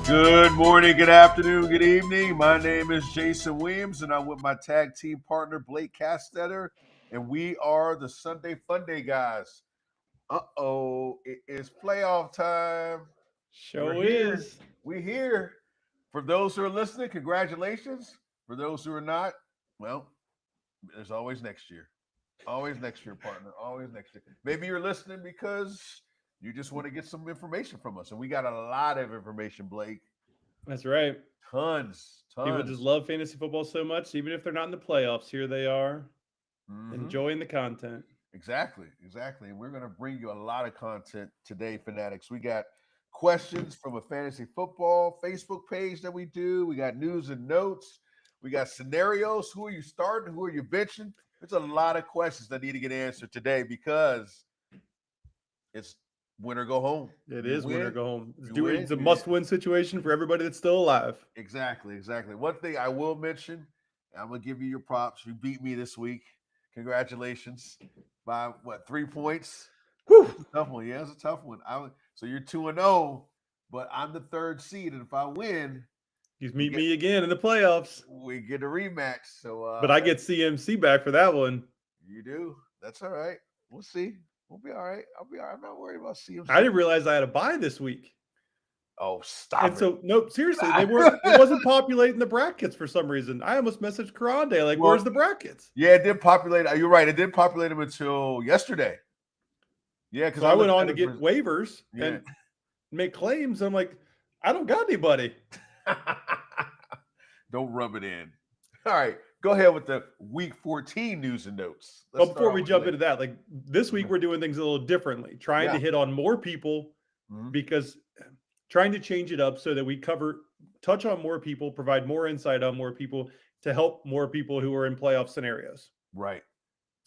Good morning, good afternoon, good evening. My name is Jason Williams, and I'm with my tag team partner, Blake Castetter, and we are the Sunday Funday guys. It is playoff time. We're Show here. is. We're here. For those who are listening, congratulations. For those who are not, well, there's always next year. Always next year, partner. Always next year. Maybe you're listening because you just want to get some information from us. And we got a lot of information, Blake. That's right. Tons, People just tons. love fantasy football so much, even if they're not in the playoffs. Here they are, Hmm. enjoying the content. Exactly, exactly. And we're going to bring you a lot of content today, Fanatics. We got questions from a fantasy football Facebook page that we do. We got news and notes. We got scenarios. Who are you starting? Who are you benching? There's a lot of questions that need to get answered today because it's win or go home. It You is win or win, go home. It's, you it's win. a must-win situation for everybody that's still alive. Exactly, exactly. One thing I will mention, I'm gonna give you your props. You beat me this week. Congratulations. By what, 3 points? Whew. It's a tough one. Yeah, it's a tough one. So you're 2-0, but I'm the third seed, and if I win, You we meet get me again in the playoffs, we get a rematch. So but I get CMC back for that one. you do. That's all right. We'll see. We'll be all right. I'll be all right. I'm not worried about CMC. I didn't realize I had a bye this week. Oh, stop And it. so, no, seriously, they weren't. It wasn't populating the brackets for some reason. I almost messaged Karande like, Well, "Where's the brackets?" Yeah, it did populate. You're right. It did populate them until yesterday. Yeah, because So I went looked on at to it get waivers Yeah. and make claims. I'm like, I don't got anybody. Don't rub it in. All right, go ahead with the week 14 news and notes. Well, Let's before start we off jump with into that, like this week, we're doing things a little differently, trying to Yeah. hit on more people Mhm. because trying to change it up so that we touch on more people, provide more insight on more people to help more people who are in playoff scenarios. Right.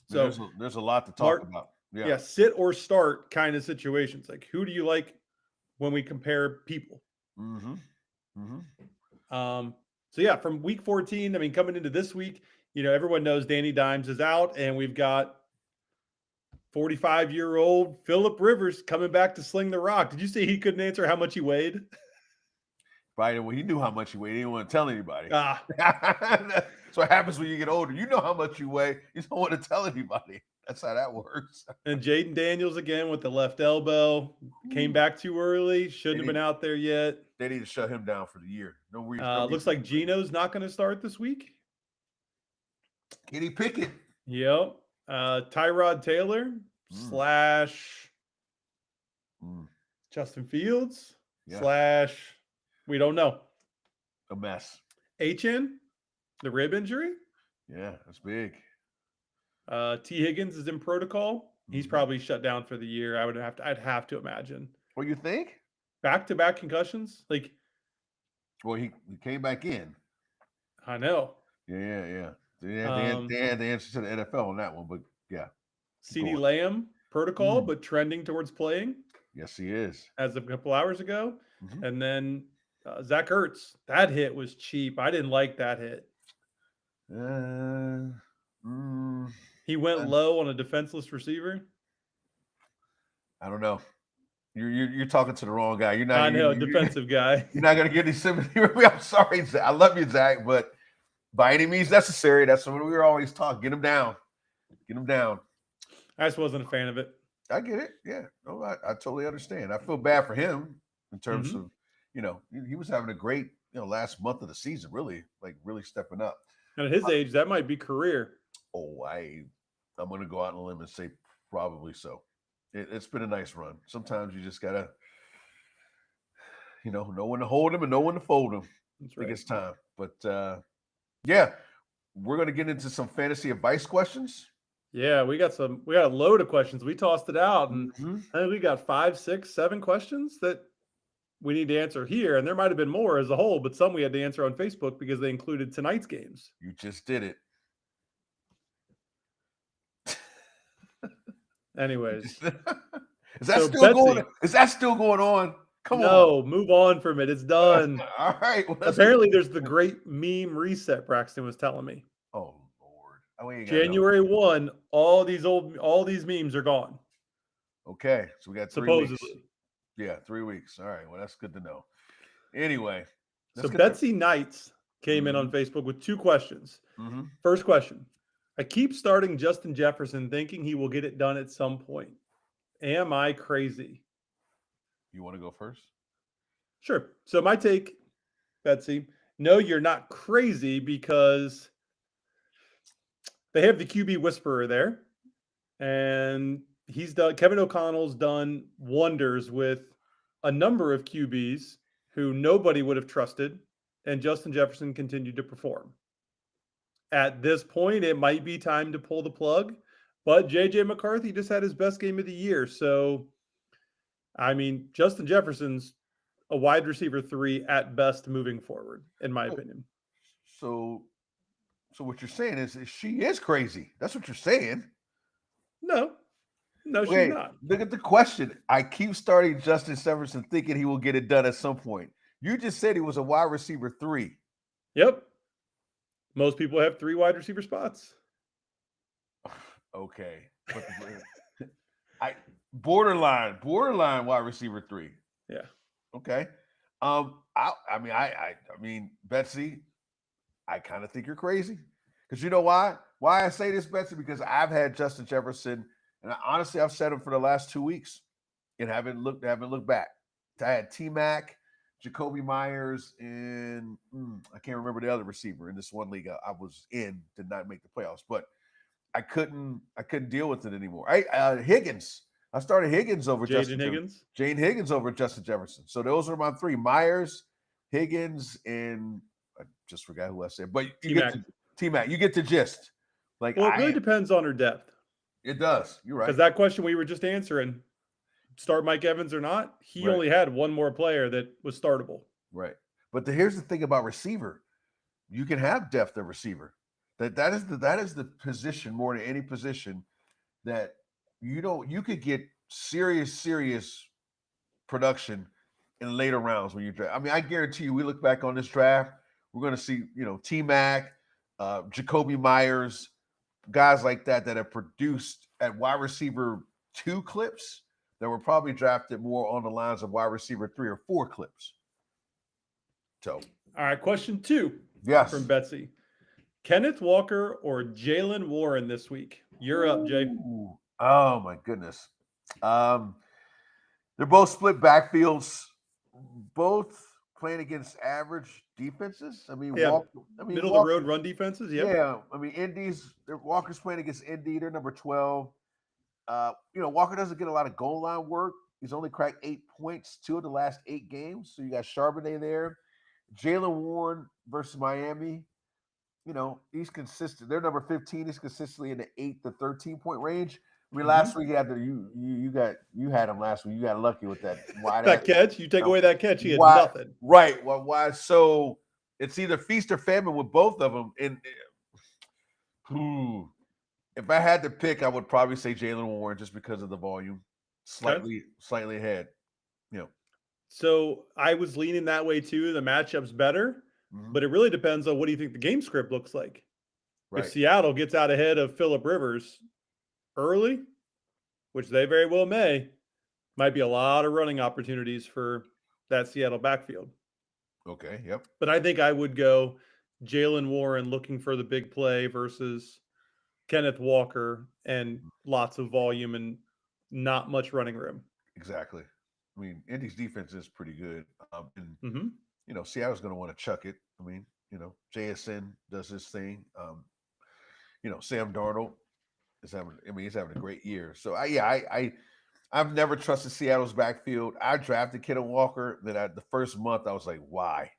So, There's a lot to talk Mark, about. yeah, sit or start kind of situations. Like, who do you like when we compare people? Mm-hmm. Mm-hmm. So yeah, from week 14, I mean, coming into this week, everyone knows Danny Dimes is out, and we've got 45-year-old Philip Rivers coming back to sling the rock. Did you see he couldn't answer how much he weighed? Right. Well, he knew how much he weighed. He didn't want to tell anybody. Ah, That's what happens when you get older. You know how much you weigh. You don't want to tell anybody. That's how that works. and Jaden Daniels again with the left elbow. Came back too early. Shouldn't have been out there yet. They need to shut him down for the year. No reason. Looks like Gino's not going to start this week. Kenny Pickett. Yep. Tyrod Taylor / Justin Fields / we don't know. A mess. HN, the rib injury. Yeah, that's big. T. Higgins is in protocol. He's probably shut down for the year. I'd have to imagine. What you think? Back-to-back concussions? Like, well, he came back in. I know. Yeah. They had the answer to the NFL on that one, but yeah. CeeDee Lamb protocol, but trending towards playing. Yes, he is. As of a couple hours ago. Mm-hmm. And then Zach Ertz, that hit was cheap. I didn't like that hit. He went low on a defenseless receiver. I don't know. You're talking to the wrong guy. You're not. I know, defensive guy. You're not gonna get any sympathy with me. I'm sorry, Zach. I love you, Zach, but by any means necessary, that's what we were always talking. Get him down. Get him down. I just wasn't a fan of it. I get it. Yeah. No, I totally understand. I feel bad for him in terms of, he was having a great, last month of the season, really stepping up. And at his age, that might be career. Oh, I'm going to go out on a limb and say probably so. It's been a nice run. Sometimes you just got to, know when to hold him and know when to fold him. That's right. I think it's time. But, yeah, we're going to get into some fantasy advice questions. Yeah, we got a load of questions. We tossed it out, and I think we got 5, 6, 7 questions that we need to answer here. And there might have been more as a whole, but some we had to answer on Facebook because they included tonight's games. You just did it. Anyways. Is that still going on? Come on. No, move on from it. It's done. All right. Well, apparently there's the great meme reset, Braxton was telling me. Oh, Lord. January 1, all these memes are gone. Okay. So we got 3 supposedly. Weeks. Yeah, 3 weeks. All right. Well, that's good to know. Anyway, So Betsy Knights came in on Facebook with 2 questions. First question. I keep starting Justin Jefferson thinking he will get it done at some point. Am I crazy? You want to go first? Sure. So my take, Betsy, no, you're not crazy because they have the QB whisperer there. And Kevin O'Connell's done wonders with a number of QBs who nobody would have trusted, and Justin Jefferson continued to perform. At this point, it might be time to pull the plug, but JJ McCarthy just had his best game of the year. So, I mean, Justin Jefferson's a wide receiver 3 at best moving forward, in my opinion. So what you're saying is she is crazy. That's what you're saying. No, she's not. Look at the question. I keep starting Justin Jefferson thinking he will get it done at some point. You just said he was a wide receiver 3. Yep. Most people have 3 wide receiver spots. Okay. Borderline wide receiver 3. Yeah. Okay. I mean, Betsy, I kind of think you're crazy. Because you know why? Why I say this, Betsy? Because I've had Justin Jefferson, and honestly, I've said him for the last 2 weeks and haven't looked back. I had T-Mac, Jacoby Myers, and I can't remember the other receiver in this one league I was in, did not make the playoffs, but I couldn't deal with it anymore. Higgins. I started Higgins over Jane Higgins over Justin Jefferson. So those are my 3: Myers, Higgins, and I just forgot who I said. But T-Mac. You get the gist. Like, well, it really depends on her depth. It does. You're right. Because that question we were just answering, start Mike Evans or not, he only had one more player that was startable. Right. But here's the thing about receiver. You can have depth at receiver. That is the position more than any position that you could get serious production in later rounds when you draft. I mean, I guarantee you, we look back on this draft, we're going to see, T-Mac, Jacoby Myers, guys like that have produced at wide receiver 2 clips that were probably drafted more on the lines of wide receiver 3 or 4 clips. So, all right, question 2. Yes. From Betsy. Kenneth Walker or Jaylen Warren this week? You're up, Jay. Oh my goodness. They're both split backfields, both playing against average defenses. I mean, middle of the road run defenses. Yep. Yeah. I mean, Walker's playing against Indy. They're number 12. Walker doesn't get a lot of goal line work. He's only cracked 8 points 2 of the last 8 games. So you got Charbonnet there. Jaylen Warren versus Miami. He's consistent. They're number 15. He's consistently in the 8 to 13 point range. I mean, last week you had him last week. You got lucky with that wide that catch. You take away that catch, he had nothing. Right. Well, why? So it's either feast or famine with both of them. And if I had to pick, I would probably say Jaylen Warren just because of the volume, slightly ahead. So I was leaning that way too. The matchup's better. But it really depends on what do you think the game script looks like. Right. If Seattle gets out ahead of Phillip Rivers early, which they very well might be a lot of running opportunities for that Seattle backfield. Okay, yep. But I think I would go Jaylen Warren looking for the big play versus Kenneth Walker and lots of volume and not much running room. Exactly. I mean, Indy's defense is pretty good. Seattle's going to want to chuck it. I mean, JSN does his thing. Sam Darnold he's having a great year. So I've never trusted Seattle's backfield. I drafted Kenneth Walker. Then the first month I was like, why?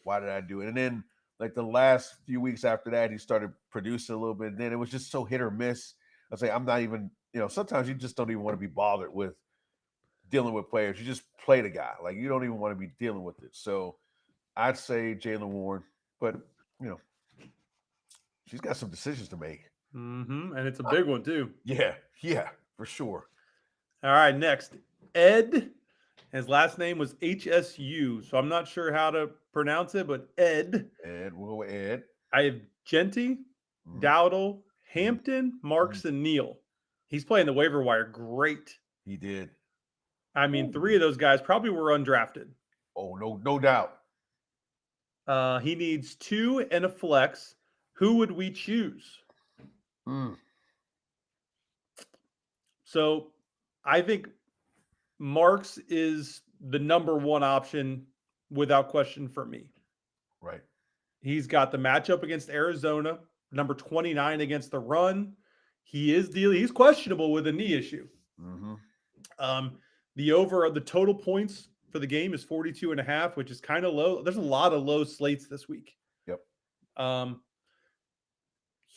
Why did I do it? And then like the last few weeks after that, he started producing a little bit. And then it was just so hit or miss. I was like, I'm not even, sometimes you just don't even want to be bothered with dealing with players. You just play the guy. Like you don't even want to be dealing with it. So I'd say Jaylen Warren, but she's got some decisions to make. And it's a big one too. Yeah, for sure. All right, next. Ed. His last name was HSU, so I'm not sure how to pronounce it, but Ed. We'll go with Ed. I have Genty, Dowdle, Hampton, Marks, and Neal. He's playing the waiver wire great. He did. I mean, 3 of those guys probably were undrafted. Oh, no doubt. He needs 2 and a flex. Who would we choose? So I think Marks is the number one option without question for me. Right. He's got the matchup against Arizona, number 29 against the run. He's questionable with a knee issue. Mm-hmm. The total points for the game is 42.5, which is kind of low. There's a lot of low slates this week. Yep.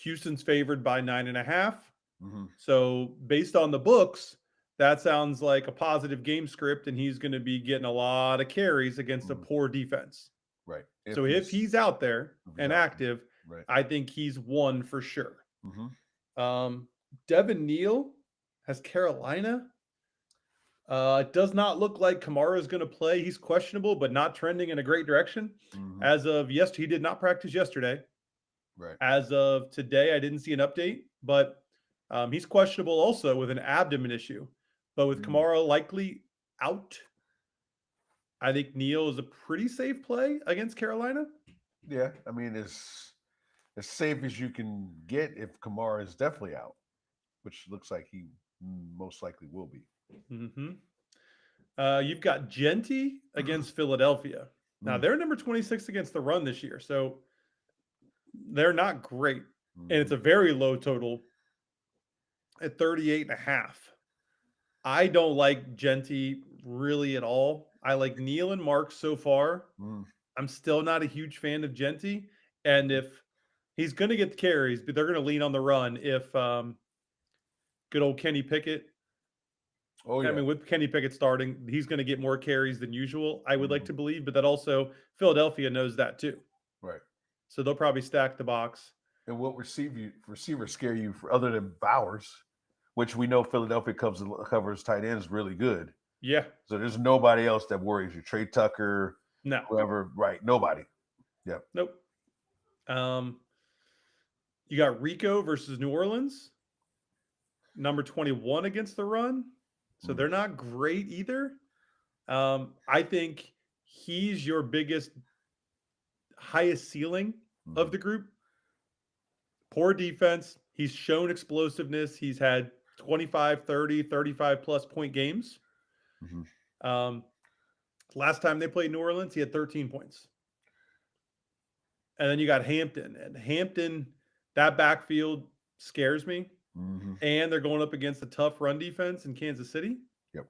Houston's favored by 9.5. Mm-hmm. So based on the books, that sounds like a positive game script, and he's going to be getting a lot of carries against a poor defense. Right. If he's out there and active, right, I think he's one for sure. Mm-hmm. Devin Neal has Carolina. It does not look like Kamara is going to play. He's questionable, but not trending in a great direction. Mm-hmm. As of yesterday, he did not practice yesterday. Right. As of today, I didn't see an update, but he's questionable also with an abdomen issue. But with Kamara likely out, I think Neal is a pretty safe play against Carolina. Yeah, I mean, it's as safe as you can get if Kamara is definitely out, which looks like he most likely will be. Mm-hmm. You've got Genti against Philadelphia. Now, they're number 26 against the run this year, so they're not great. And it's a very low total at 38.5. I don't like Genti really at all. I like Neal and Mark so far. I'm still not a huge fan of Genti. And if he's going to get the carries, but they're going to lean on the run if good old Kenny Pickett. Oh, yeah. I mean, with Kenny Pickett starting, he's going to get more carries than usual, I would like to believe. But that also, Philadelphia knows that too. Right. So they'll probably stack the box. And what receivers scare you for other than Bowers, which we know Philadelphia covers tight ends really good. Yeah. So there's nobody else that worries you. Trey Tucker, no, whoever, right? Nobody. Yep. Nope. You got Rico versus New Orleans, number 21 against the run. So they're not great either. I think he's your highest ceiling of the group. Poor defense. He's shown explosiveness. He's had 25, 30, 35 plus point games. Last time they played New Orleans, he had 13 points. And then you got Hampton. And Hampton, that backfield scares me. And they're going up against a tough run defense in Kansas City. Yep.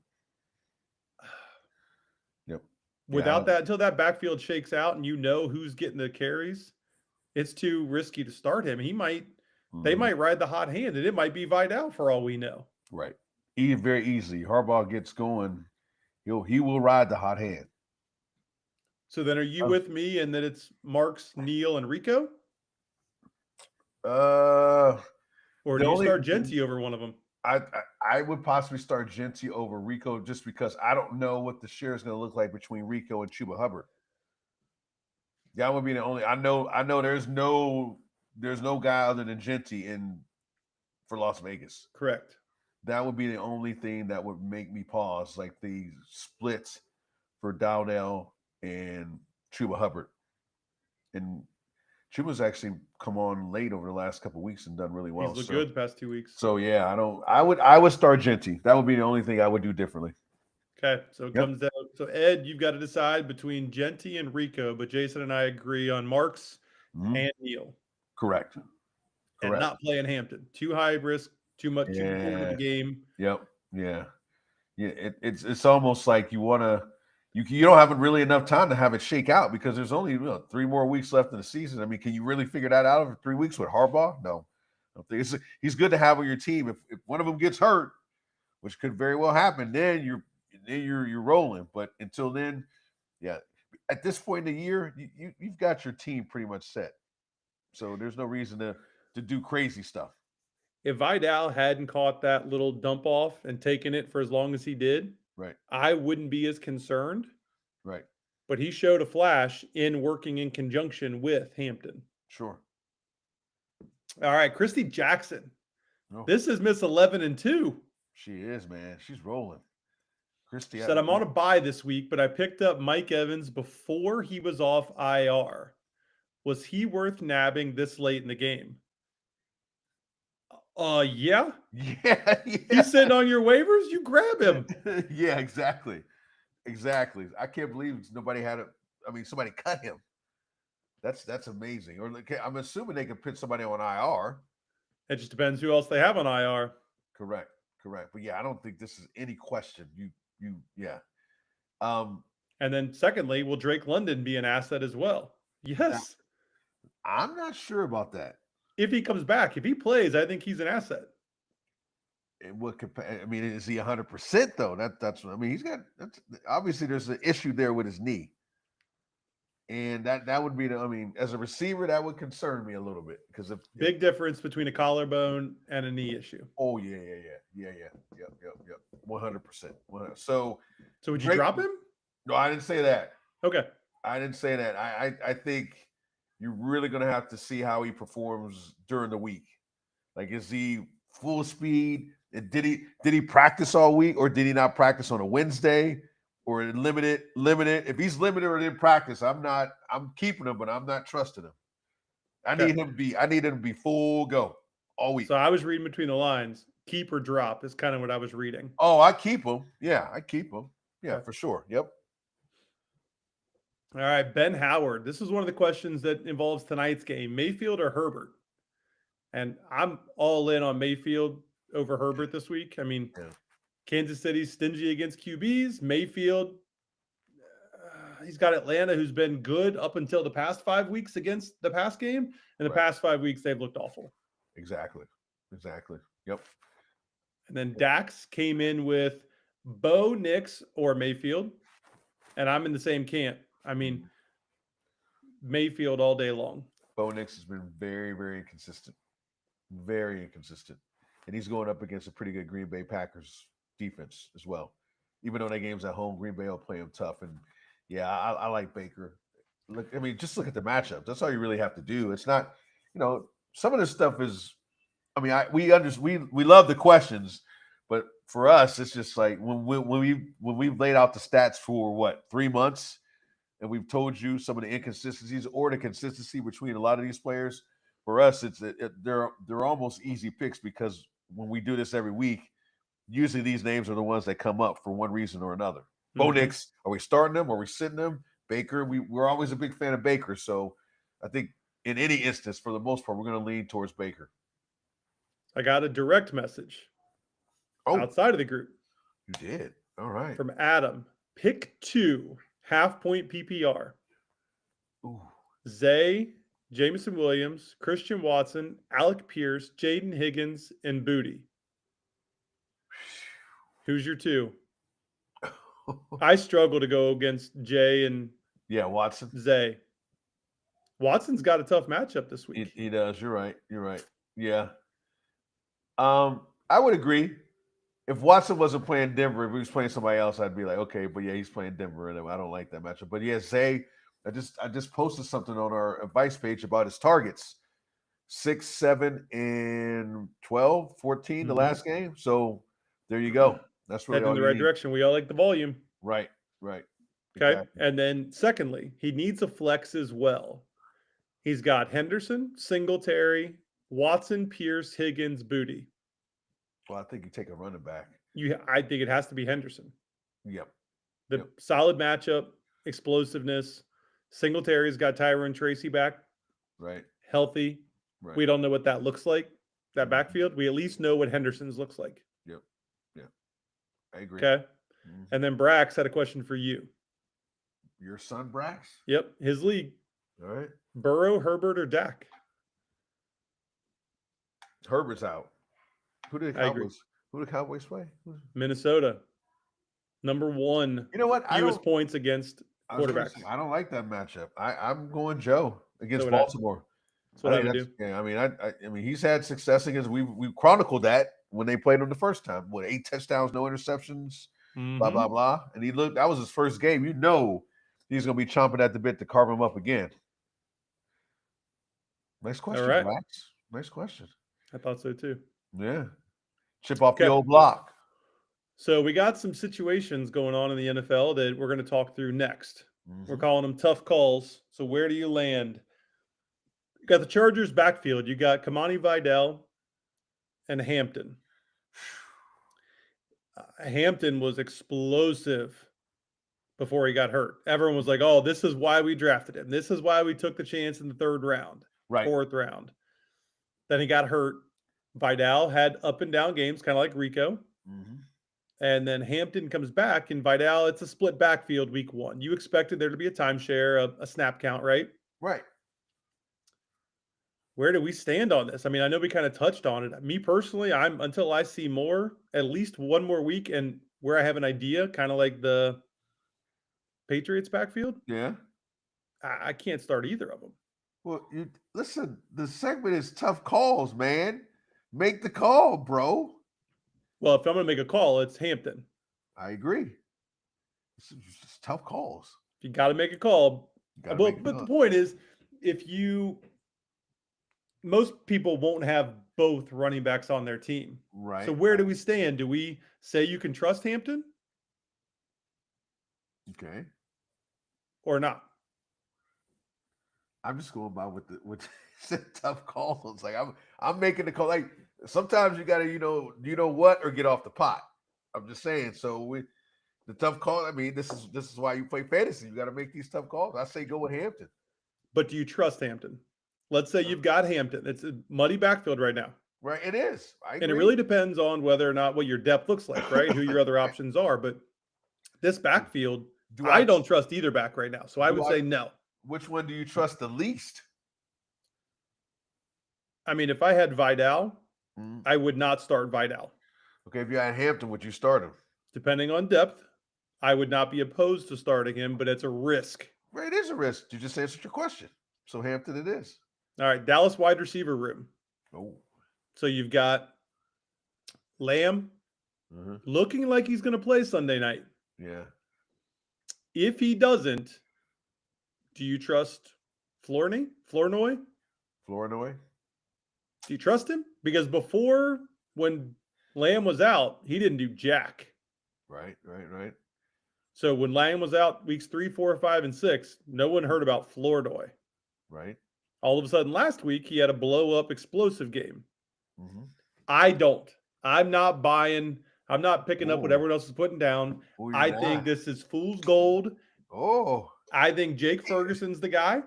Without that, until that backfield shakes out and you know who's getting the carries, it's too risky to start him. They might ride the hot hand, and it might be Vidal for all we know. Right. Very easily. Harbaugh gets going, he will ride the hot hand. So then are you with me and that it's Marks, Neal, and Rico? Or do you start Genti over one of them? I would possibly start Genti over Rico just because I don't know what the share is going to look like between Rico and Chuba Hubbard. That would be the only. I know there's no guy other than Genti for Las Vegas. Correct. That would be the only thing that would make me pause, like the splits for Dowdell and Chuba Hubbard. And Chuba's actually come on late over the last couple of weeks and done really well. He's looked good the past 2 weeks. So yeah, I would start Genti. That would be the only thing I would do differently. Okay, so it comes down. So Ed, you've got to decide between Genti and Rico, but Jason and I agree on Marks and Neal. Correct. And not playing Hampton. Too high risk. Too much. Too important of the game. Yep. Yeah. Yeah. It's almost like you want to. You don't have really enough time to have it shake out because there's only 3 more weeks left in the season. I mean, can you really figure that out over 3 weeks with Harbaugh? No, I don't think he's good to have on your team. If one of them gets hurt, which could very well happen, then you're rolling. But until then, yeah, at this point in the year, you've got your team pretty much set. So there's no reason to do crazy stuff. If Vidal hadn't caught that little dump off and taken it for as long as he did, right, I wouldn't be as concerned. Right. But he showed a flash in working in conjunction with Hampton. Sure. All right, Christy Jackson. Oh. This is Miss 11-2. She is, man. She's rolling. Christy Said I'm on a bye this week, but I picked up Mike Evans before he was off IR. Was he worth nabbing this late in the game? Yeah. Yeah, He's sitting on your waivers. You grab him. yeah, exactly. I can't believe nobody had it. I mean, somebody cut him. That's amazing. Or I'm assuming they could put somebody on IR. It just depends who else they have on IR. Correct. But yeah, I don't think this is any question. Yeah. And then secondly, will Drake London be an asset as well? Yes. I'm not sure about that. If he comes back, if he plays, I think he's an asset. I mean, is he 100% though? That's what I mean. He's got obviously there's an issue there with his knee, and that would be I mean, as a receiver, that would concern me a little bit because of big difference between a collarbone and a knee issue. Oh yeah, yep, 100%. So would you drop him? No, I didn't say that. Okay, I didn't say that. I think you're really going to have to see how he performs during the week. Like, is he full speed? Did he practice all week, or did he not practice on a Wednesday, or limited? If he's limited or didn't practice, I'm keeping him, but I'm not trusting him. I need him to be full go all week. So I was reading between the lines. Keep or drop is kind of what I was reading. Oh, I keep him. Yeah, I keep him. Yeah, for sure. Yep. All right, Ben Howard. This is one of the questions that involves tonight's game: Mayfield or Herbert? And I'm all in on Mayfield over Herbert this week. I mean, Kansas City's stingy against QBs. Mayfield, he's got Atlanta, who's been good up until the past 5 weeks against the pass game. In the past 5 weeks, they've looked awful. Exactly. Yep. And then Dax came in with Bo Nix or Mayfield. And I'm in the same camp. I mean, Mayfield all day long. Bo Nix has been very, very inconsistent. Very inconsistent. And he's going up against a pretty good Green Bay Packers defense as well. Even though that game's at home, Green Bay will play him tough. And yeah, I like Baker. Look, I mean, just look at the matchup. That's all you really have to do. It's not, some of this stuff is, I mean, we love the questions, but for us, it's just like when we've laid out the stats for 3 months, and we've told you some of the inconsistencies or the consistency between a lot of these players. For us, they're almost easy picks because when we do this every week, usually these names are the ones that come up for one reason or another. Mm-hmm. Bo Nix, are we starting them? Are we sitting them? Baker, we're always a big fan of Baker. So I think in any instance, for the most part, we're going to lean towards Baker. I got a direct message outside of the group. You did? All right. From Adam. Pick 2, half-point PPR. Ooh. Zay, Jameson Williams, Christian Watson, Alec Pierce, Jaden Higgins, and Booty. Who's your 2? I struggle to go against Jay and Watson. Zay. Watson's got a tough matchup this week. He does. You're right. Yeah. I would agree. If Watson wasn't playing Denver, if he was playing somebody else, I'd be like, okay, but yeah, he's playing Denver, and I don't like that matchup. But yeah, Zay, I just posted something on our advice page about his targets. 6, 7, and 12, 14 the last game. So there you go. That's really heading in the right direction. We all like the volume. Right. Okay. Exactly. And then secondly, he needs a flex as well. He's got Henderson, Singletary, Watson, Pierce, Higgins, Booty. Well, I think you take a running back. I think it has to be Henderson. Yep. Solid matchup, explosiveness. Singletary's got Tyrone Tracy back. Right. Healthy. Right. We don't know what that looks like, that backfield. We at least know what Henderson's looks like. Yep. I agree. Okay. Mm-hmm. And then Brax had a question for you. Your son, Brax? Yep. His league. All right. Burrow, Herbert, or Dak? Herbert's out. Who do the Cowboys play? Minnesota. Number 1. You know what? Fewest points against quarterbacks. I don't like that matchup. I'm going Joe against Baltimore. That's what I would do. Yeah, I mean, he's had success against. We chronicled that when they played him the first time. 8 touchdowns, no interceptions, blah blah blah. And that was his first game. He's going to be chomping at the bit to carve him up again. Nice question, Max. Nice question. I thought so too. Yeah. Chip off the old block. So we got some situations going on in the NFL that we're going to talk through next. We're calling them tough calls. So where do you land? You got the Chargers backfield. You got Kamani Vidal and Hampton. Hampton was explosive before he got hurt. Everyone was like, oh, this is why we drafted him. This is why we took the chance in the 3rd round, Right. 4th round. Then he got hurt. Vidal had up and down games, kind of like Rico. And then Hampton comes back, and Vidal, it's a split backfield week 1. You expected there to be a timeshare, a snap count, right? Right. Where do we stand on this? I mean, I know we kind of touched on it. Me personally, until I see more, at least one more week, and where I have an idea, kind of like the Patriots backfield. Yeah. I can't start either of them. Well, you listen, the segment is tough calls, man. Make the call, bro. Well, if I'm going to make a call, it's Hampton. I agree. It's just tough calls. You got to make a call. But the point is, most people won't have both running backs on their team. Right. So where do we stand? Do we say you can trust Hampton? Okay. Or not? I'm just going by with tough calls. Like I'm making the call. Like sometimes you gotta, you know what, or get off the pot. I'm just saying. So the tough call. I mean, this is why you play fantasy. You got to make these tough calls. I say go with Hampton. But do you trust Hampton? Let's say you've got Hampton. It's a muddy backfield right now. Right, it is. And it really depends on whether or not what your depth looks like, right? Who your other options are. But this backfield, I don't trust either back right now. So I would say no. Which one do you trust the least? I mean, if I had Vidal, I would not start Vidal. Okay, if you had Hampton, would you start him? Depending on depth, I would not be opposed to starting him, but it's a risk. Right, it is a risk. You just answered your question. So Hampton it is. All right, Dallas wide receiver room. Oh. So you've got Lamb looking like he's going to play Sunday night. Yeah. If he doesn't, do you trust Flournoy? Flournoy? Do you trust him? Because before, when Lamb was out, he didn't do jack. Right. So when Lamb was out weeks 3, 4, 5, and 6, no one heard about Flournoy. Right. All of a sudden last week, he had a blow-up explosive game. I'm not buying. I'm not picking up what everyone else is putting down. I think this is fool's gold. I think Jake Ferguson's the guy.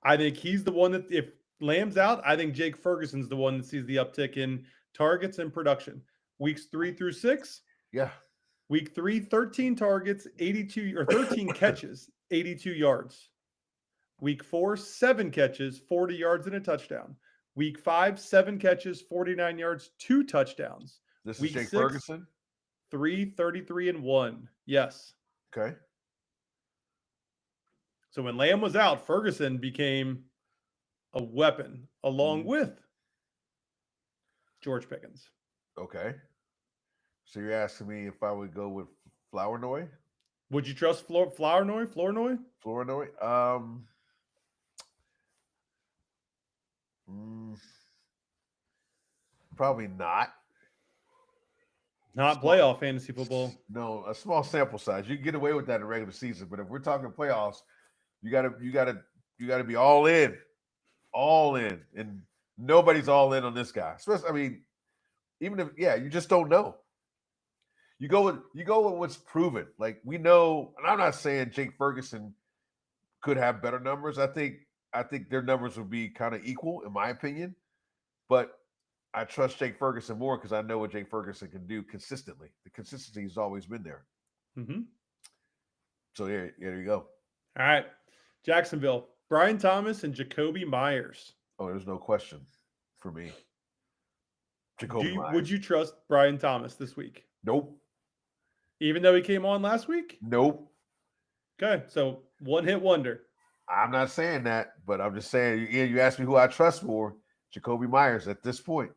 I think he's the one that, if Lamb's out, I think Jake Ferguson's the one that sees the uptick in targets and production. Weeks 3 through 6. Yeah. Week 3, 13 targets, 13 catches, 82 yards. Week 4, 7 catches, 40 yards and a touchdown. Week 5, 7 catches, 49 yards, 2 touchdowns. This Week is Jake 6, Ferguson? 3, 33, and 1. Yes. Okay. So when Lamb was out, Ferguson became a weapon along with George Pickens. Okay. So you're asking me if I would go with Flournoy? Would you trust Flournoy? Probably not. Not playoff fantasy football. No, a small sample size. You can get away with that in regular season, but if we're talking playoffs, you gotta be all in, and nobody's all in on this guy. Especially, I mean, even if you just don't know. You go with what's proven. Like we know, and I'm not saying Jake Ferguson could have better numbers. I think their numbers would be kind of equal, in my opinion. But I trust Jake Ferguson more because I know what Jake Ferguson can do consistently. The consistency has always been there. So there you go. All right, Jacksonville, Brian Thomas and Jakobi Meyers. Oh, there's no question for me. Meyers. Would you trust Brian Thomas this week? Nope. Even though he came on last week? Nope. Okay, so one-hit wonder. I'm not saying that, but I'm just saying, you asked me who I trust more, Jakobi Meyers at this point.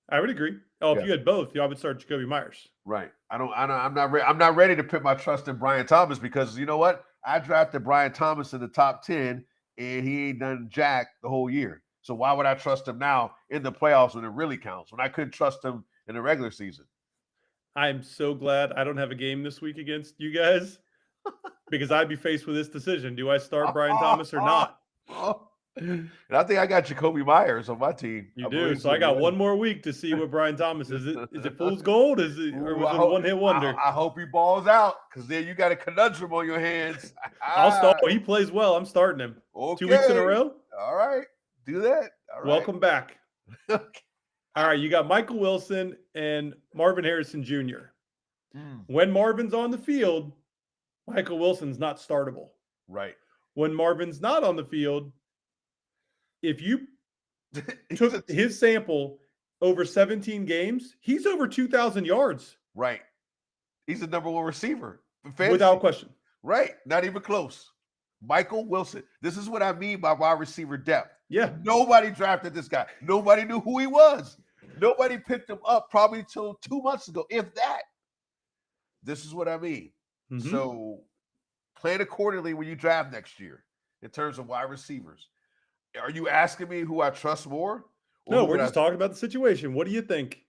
I would agree. If you had both, I would start Jakobi Meyers. Right. I'm not ready to put my trust in Brian Thomas because you know what? I drafted Brian Thomas in the top 10 and he ain't done jack the whole year. So why would I trust him now in the playoffs when it really counts? When I couldn't trust him in the regular season? I'm so glad I don't have a game this week against you guys because I'd be faced with this decision. Do I start Brian Thomas or not? And I think I got Jacoby Myers on my team. You I do. believe So I so, got yeah. one more week to see what Brian Thomas is. It fool's gold? Or Ooh, was it a one hit wonder? I hope he balls out because then you got a conundrum on your hands. I'll start. He plays well. I'm starting him. Okay. 2 weeks in a row. All right. Do that. All right. Welcome back. Okay. All right. You got Michael Wilson and Marvin Harrison Jr. Mm, When Marvin's on the field, Michael Wilson's not startable. right. When Marvin's not on the field, if you He's took his sample over 17 games, he's over 2,000 yards right. He's the number one receiver for fantasy. without question. Right. Not even close. Michael Wilson. This is what I mean by wide receiver depth. Yeah. Nobody drafted this guy. Nobody knew who he was. Nobody picked him up probably till 2 months ago, if that. This is what I mean. Mhm. So plan accordingly when you draft next year in terms of wide receivers. Are you asking me who I trust more? No, we're just talking about the situation. What do you think?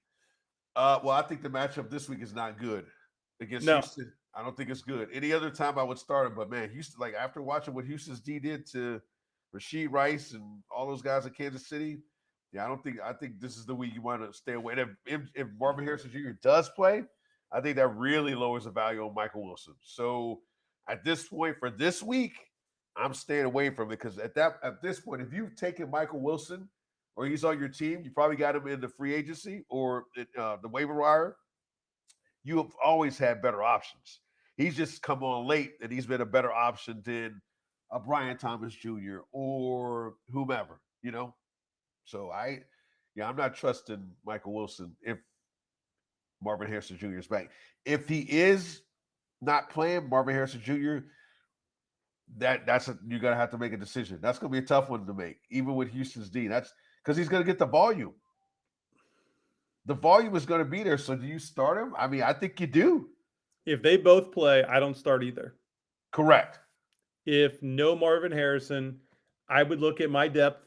Well, I think the matchup this week is not good against Houston. I don't think it's good. Any other time I would start him, but man, Houston, like after watching what Houston's D did to Rashee Rice and all those guys in Kansas City, yeah, I think this is the week you want to stay away. And if Marvin Harrison Jr. does play, I think that really lowers the value on Michael Wilson. So at this point for this week, I'm staying away from it because at this point, if you've taken Michael Wilson or he's on your team, you probably got him in the free agency or the waiver wire. You have always had better options. He's just come on late, and he's been a better option than a Brian Thomas Jr. or whomever, you know. So I'm not trusting Michael Wilson if Marvin Harrison Jr. is back. If he is not playing, Marvin Harrison Jr., you're gonna have to make a decision. That's gonna be a tough one to make, even with Houston's D. That's because he's gonna get the volume. The volume is gonna be there. So do you start him? I mean, I think you do. If they both play, I don't start either. Correct. If no Marvin Harrison, I would look at my depth.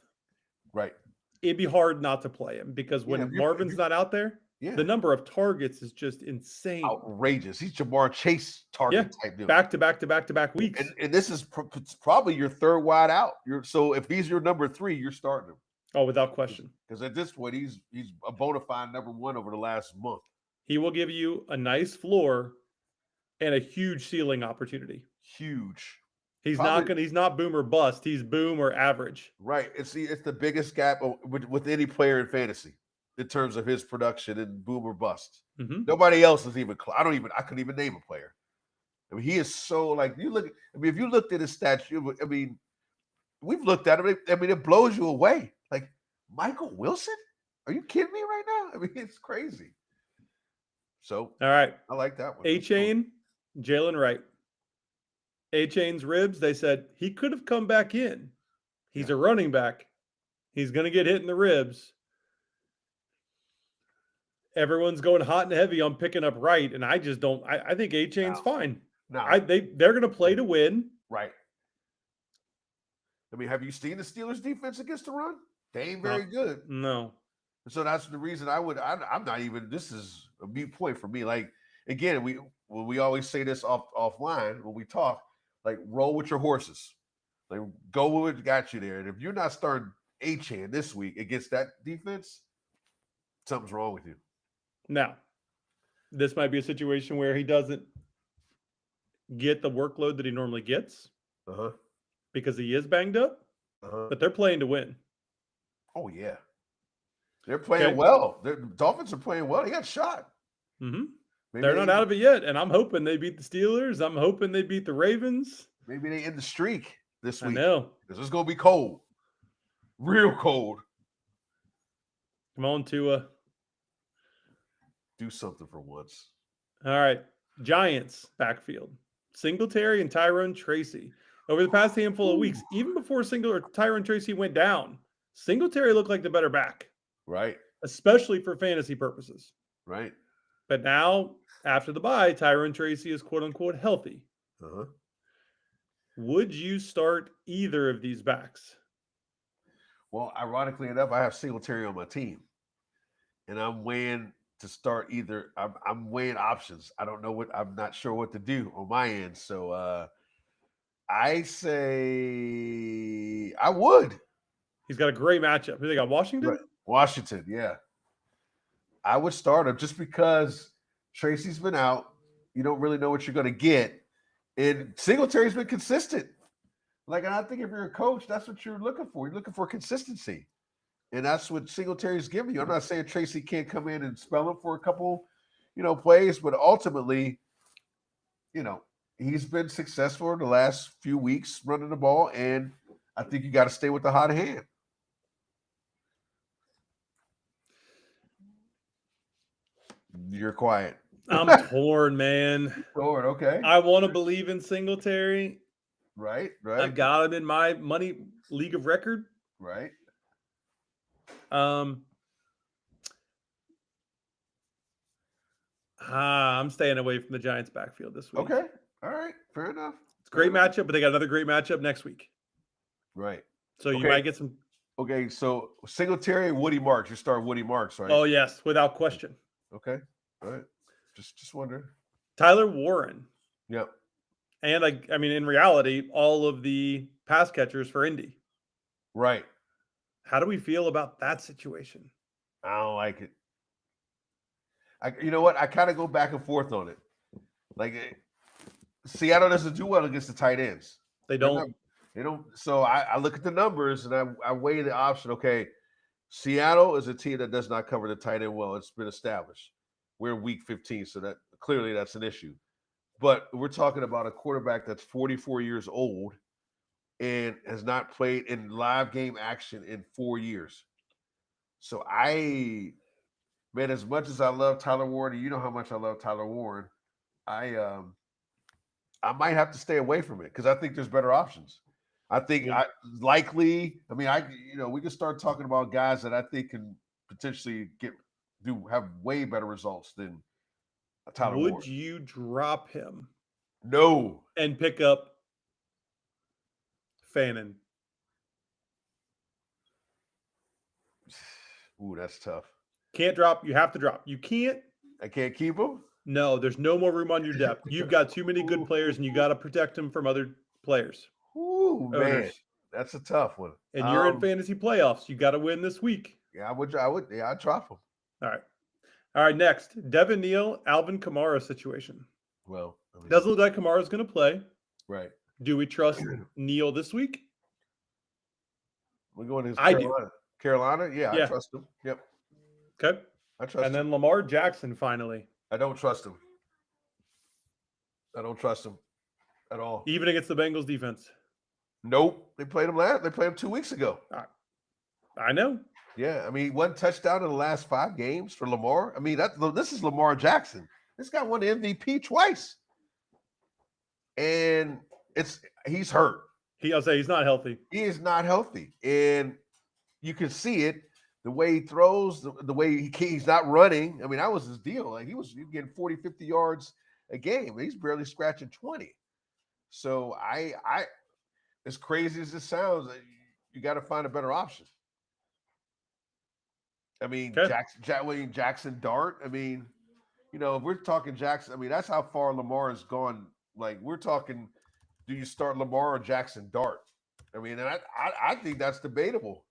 Right. It'd be hard not to play him because when Marvin's not out there, the number of targets is just insane. Outrageous. He's Jamar Chase target type dude. Back to back weeks. And this is probably your third wide out. So if he's your number 3, you're starting him. Oh, without question. Because at this point, he's a bona fide number 1 over the last month. He will give you a nice floor and a huge ceiling opportunity. Huge. He's not boom or bust. He's boom or average. Right. It's the biggest gap with any player in fantasy in terms of his production and boom or bust. Mm-hmm. Nobody else is even close. I couldn't even name a player. I mean, he is so like if you looked at his stats, we've looked at him. It blows you away. Like Michael Wilson? Are you kidding me right now? I mean, it's crazy. So all right. I like that one. A-Chain, Jalen Wright. A-Chain's ribs, they said he could have come back in. He's a running back. He's going to get hit in the ribs. Everyone's going hot and heavy on picking up Wright, and I just don't. I think A-Chain's fine. No. They're going to play to win. Right. I mean, have you seen the Steelers' defense against the run? They ain't very good. No. So that's the reason I'm not even. This is a mute point for me. Like again, we always say this offline when we talk. Like roll with your horses. Like go with what got you there. And if you're not starting A-Chain this week against that defense, something's wrong with you. Now, this might be a situation where he doesn't get the workload that he normally gets because he is banged up, but they're playing to win. Oh, yeah. They're playing well. The Dolphins are playing well. They got shot. Mm-hmm. They're not out of it yet, and I'm hoping they beat the Steelers. I'm hoping they beat the Ravens. Maybe they end the streak this week. I know. Because it's going to be cold. Real cold. Come on, Tua. Do something for once. All right. Giants backfield. Singletary and Tyrone Tracy. Over the past handful of weeks, even before Tyrone Tracy went down, Singletary looked like the better back. Right. Especially for fantasy purposes. Right. But now, after the bye, Tyrone Tracy is quote-unquote healthy. Would you start either of these backs? Well, ironically enough, I have Singletary on my team. And I'm weighing to start either. I'm weighing options. I'm not sure what to do on my end. So I say I would. He's got a great matchup. Who they got? Washington? Right. Washington, yeah. I would start him just because Tracy's been out. You don't really know what you're going to get. And Singletary's been consistent. Like, and I think if you're a coach, that's what you're looking for. You're looking for consistency. And that's what Singletary's giving you. I'm not saying Tracy can't come in and spell him for a couple, plays, but ultimately, he's been successful in the last few weeks running the ball. And I think you got to stay with the hot hand. You're quiet. I'm torn, man. Torn, okay. I want to believe in Singletary. Right. I've got him in my money league of record. Right. I'm staying away from the Giants backfield this week. Okay. All right. Fair enough. It's a great matchup, but they got another great matchup next week. Right. So you might get some. Okay. So Singletary, Woody Marks. You start Woody Marks, right? Oh, yes, without question. Okay. All right. Just wondering. Tyler Warren. Yep. And I mean, in reality, all of the pass catchers for Indy. Right. How do we feel about that situation? I don't like it. You know what? I kind of go back and forth on it. Like, Seattle doesn't do well against the tight ends. They don't. So I look at the numbers and I weigh the option. Okay, Seattle is a team that does not cover the tight end well. It's been established. We're in week 15, so that clearly that's an issue. But we're talking about a quarterback that's 44 years old and has not played in live game action in 4 years. So man, as much as I love Tyler Warren, and you know how much I love Tyler Warren, I might have to stay away from it because I think there's better options. I think we can start talking about guys that I think can potentially have way better results than Tyler Warren. Would you drop him? No. And pick up Fannin? Ooh, that's tough. Can't drop. You have to drop. You can't. I can't keep him? No, there's no more room on your depth. You've got too many good players, and you got to protect them from other players. Ooh, man. That's a tough one. And you're in fantasy playoffs. You got to win this week. Yeah, I would. Yeah, I'd drop him. All right. Next, Devin Neal, Alvin Kamara situation. Well, doesn't look like Kamara's going to play. Right. Do we trust Neal this week? We're going to Carolina. Carolina? Yeah, I trust him. Yep. Okay. I trust him. And then Lamar Jackson finally. I don't trust him. I don't trust him at all. Even against the Bengals defense? Nope. They played him 2 weeks ago. I know. Yeah. I mean, 1 touchdown in the last 5 games for Lamar. I mean, this is Lamar Jackson. This guy won the MVP twice. And he's hurt. I'll say he's not healthy. He is not healthy. And you can see it. The way he throws, the way he's not running. I mean, that was his deal. Like he was getting 40, 50 yards a game. He's barely scratching 20. So I as crazy as it sounds, you got to find a better option. I mean, Jackson Dart. I mean, if we're talking Jackson, I mean, that's how far Lamar has gone. Like we're talking, do you start Lamar or Jackson Dart? I mean, and I think that's debatable.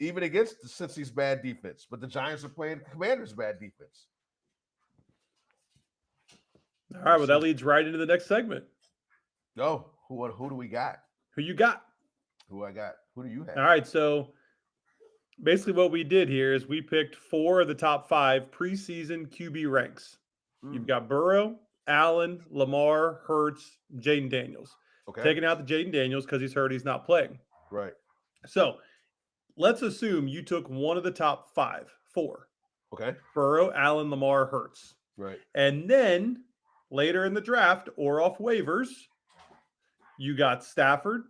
Even against the Cincy's bad defense, but the Giants are playing Commanders' bad defense. All right, well, that leads right into the next segment. No, who do we got? Who you got? Who I got? Who do you have? All right, so basically what we did here is we picked 4 of the top 5 preseason QB ranks. You've got Burrow, Allen, Lamar, Hurts, Jaden Daniels. Okay. Taking out the Jaden Daniels because he's hurt, he's not playing. Right. So let's assume you took one of the top 4. Okay. Burrow, Allen, Lamar, Hurts. Right. And then later in the draft or off waivers, you got Stafford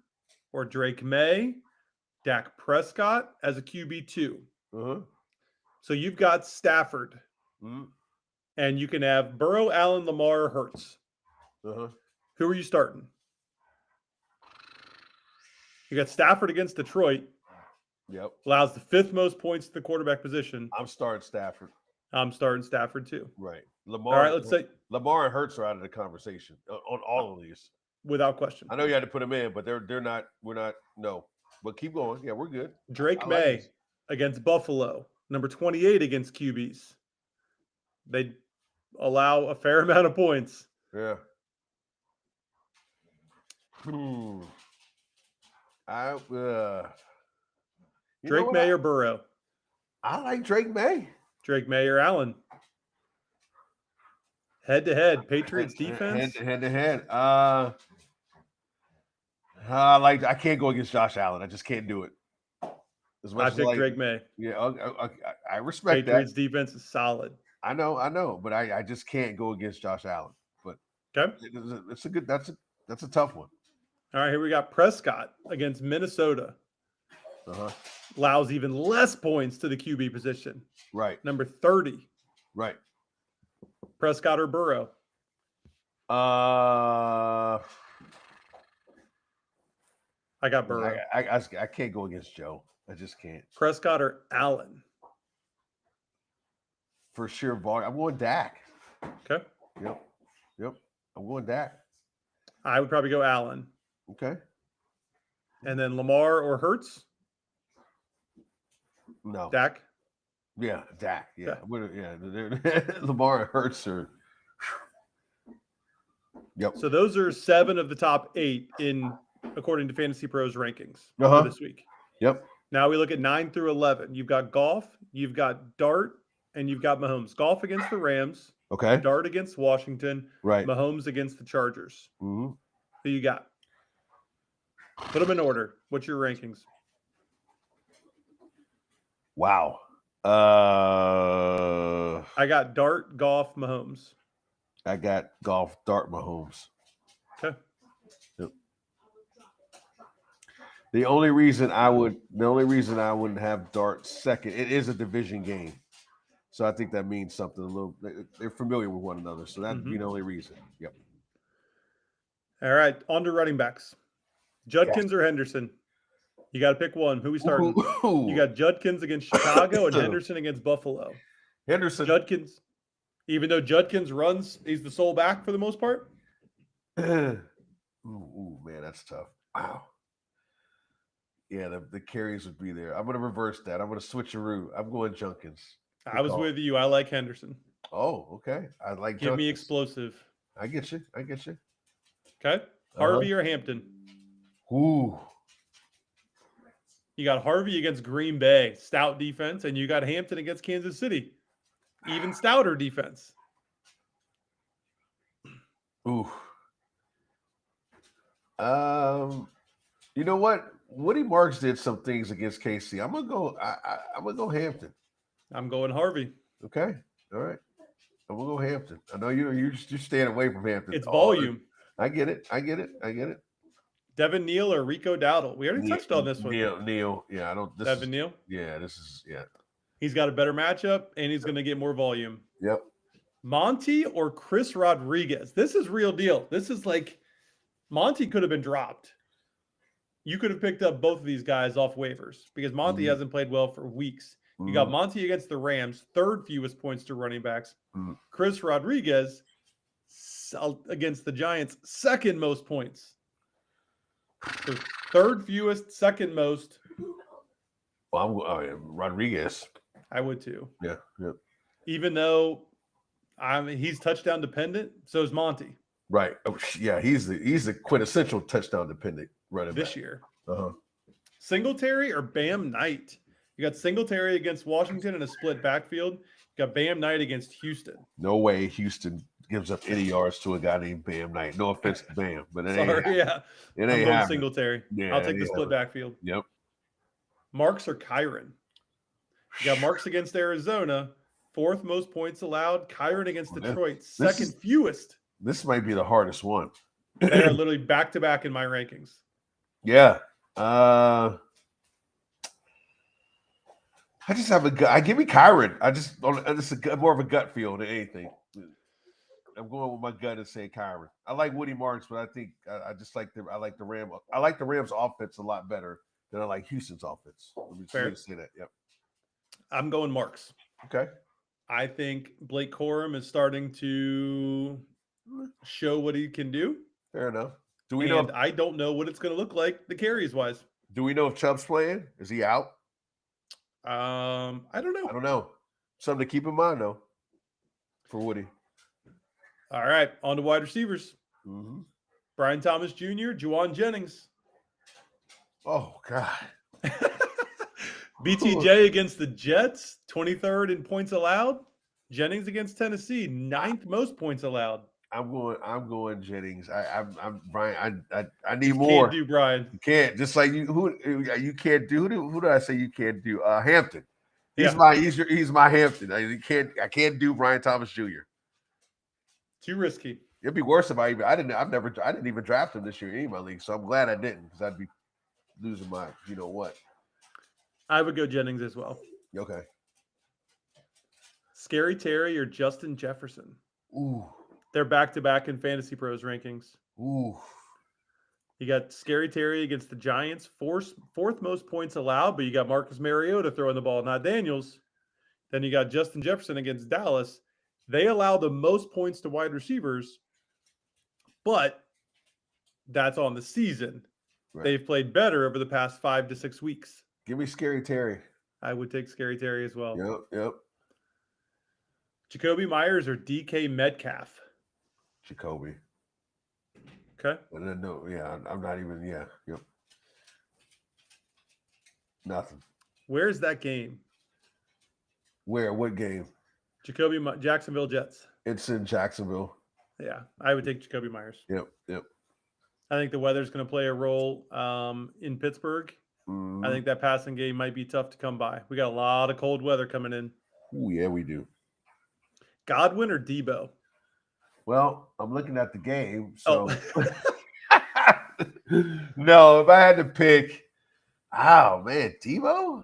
or Drake May, Dak Prescott as a QB2. Uh-huh. So you've got Stafford. Mm-hmm. And you can have Burrow, Allen, Lamar, Hurts. Uh-huh. Who are you starting? You got Stafford against Detroit. Yep. Allows the 5th most points to the quarterback position. I'm starting Stafford. I'm starting Stafford too. Right. All right, let's say Lamar and Hurts are out of the conversation on all of these. without question. I know you had to put them in, but they're not. We're not. No. But keep going. Yeah, we're good. Drake I like May this. against Buffalo, number 28 against QBs. They allow a fair amount of points. Yeah. Drake May or Burrow? I like Drake May. Drake May or Allen? Head to head, Patriots defense. Head to head. I can't go against Josh Allen. I just can't do it. As much I pick Drake May. Yeah, I respect Patriots that. defense is solid. I know, but I just can't go against Josh Allen. But okay, it's a good. That's a tough one. All right, here we got Prescott against Minnesota. Allows even less points to the QB position. Right. Number 30. Right. Prescott or Burrow? I got Burrow. I can't go against Joe. I just can't. Prescott or Allen? For sure, I'm going Dak. Okay. Yep. I'm going Dak. I would probably go Allen. Okay. And then Lamar or Hurts? No. Dak? Yeah, Dak. Yeah. Lamar and Hurts are. Yep. So those are 7 of the top 8 according to Fantasy Pros rankings for this week. Yep. Now we look at 9 through 11. You've got Goff, you've got Dart, and you've got Mahomes. Goff against the Rams. Okay. Dart against Washington. Right. Mahomes against the Chargers. Mm-hmm. Who you got? Put them in order. What's your rankings? Wow. I got Dart, Goff, Mahomes. I got Goff, Dart, Mahomes. Okay. Yep. The only reason I wouldn't have Dart second, it is a division game. So I think that means something a little. They're familiar with one another, so that'd be the only reason. Yep. All right, on to running backs. Judkins or Henderson? You got to pick one. Who we starting? You got Judkins against Chicago and Henderson against Buffalo. Henderson. Judkins. Even though Judkins runs, he's the sole back for the most part. Ooh, man, that's tough. Wow. Yeah, the carries would be there. I'm going to reverse that. I'm going to switcheroo. I'm going Judkins. I was with you. I like Henderson. Oh, okay. I like Give me explosive. I get you. Okay. Harvey or Hampton? Ooh. You got Harvey against Green Bay, stout defense, and you got Hampton against Kansas City, even stouter defense. Ooh. You know what? Woody Marks did some things against KC. I'm gonna go. I'm gonna go Hampton. I'm going Harvey. Okay. All right. I'm gonna go Hampton. I know you're staying away from Hampton. It's volume. I get it. Devin Neal or Rico Dowdle? We already touched on this one. Neal. Yeah, I don't. Devin Neal. Yeah, this is. Yeah. He's got a better matchup, and he's going to get more volume. Yep. Monty or Chris Rodriguez? This is real deal. This is like Monty could have been dropped. You could have picked up both of these guys off waivers because Monty hasn't played well for weeks. You got Monty against the Rams, 3rd fewest points to running backs. Chris Rodriguez against the Giants, 2nd most points. So 3rd fewest, 2nd most. Well, Rodriguez. I would too. Yeah. Yep. Even though he's touchdown dependent, so is Monty. Right. Oh, yeah, he's the quintessential touchdown dependent running back this year. Singletary or Bam Knight? You got Singletary against Washington in a split backfield. You got Bam Knight against Houston. No way Houston gives up any yards to a guy named Bam Knight. No offense to Bam, but it ain't. Yeah. It ain't happening. Singletary. Yeah, I'll take the split backfield. Yep. Marks or Kyron? You got Marks against Arizona, 4th most points allowed. Kyron against Detroit, 2nd fewest. This might be the hardest one. They are literally back to back in my rankings. Yeah. I just have a gut. Give me Kyron. It's more of a gut feel than anything. I'm going with my gut and saying Kyron. I like Woody Marks, but I think I just like the Rams. I like the Rams offense a lot better than I like Houston's offense. Let me say that. Yep. I'm going Marks. Okay. I think Blake Corum is starting to show what he can do. Fair enough. Do we know? I don't know what it's going to look like the carries wise. Do we know if Chubb's playing? Is he out? I don't know. I don't know. Something to keep in mind though for Woody. All right, on to wide receivers. Mm-hmm. Brian Thomas Jr., Juwan Jennings. Oh God. BTJ against the Jets, 23rd in points allowed. Jennings against Tennessee, 9th most points allowed. I'm going Jennings. I'm Brian. I need You more. can't do Brian. You can't. Just like you can't do. Who did I say you can't do? Hampton. He's Yeah. my Hampton. I can't do Brian Thomas Jr. Too risky. It'd be worse if I didn't even draft him this year in my league. So I'm glad I didn't, because I'd be losing my you know what. I would go Jennings as well. Okay. Scary Terry or Justin Jefferson. Ooh. They're back-to-back in Fantasy Pros rankings. Ooh. You got Scary Terry against the Giants, fourth most points allowed, but you got Marcus Mariota throwing the ball, not Daniels. Then you got Justin Jefferson against Dallas. They allow the most points to wide receivers, but that's on the season. Right. They've played better over the past 5 to 6 weeks. Give me Scary Terry. I would take Scary Terry as well. Yep. Jacoby Myers or DK Metcalf? Jacoby. Okay. No, yeah, I'm not even, yep. Nothing. Where's that game? Where? What game? Jacksonville Jets. It's in Jacksonville. Yeah, I would take Jacoby Myers. Yep. I think the weather's going to play a role in Pittsburgh. Mm-hmm. I think that passing game might be tough to come by. We got a lot of cold weather coming in. Ooh, yeah, we do. Godwin or Debo? Well, I'm looking at the game, so no. If I had to pick, oh man, Debo.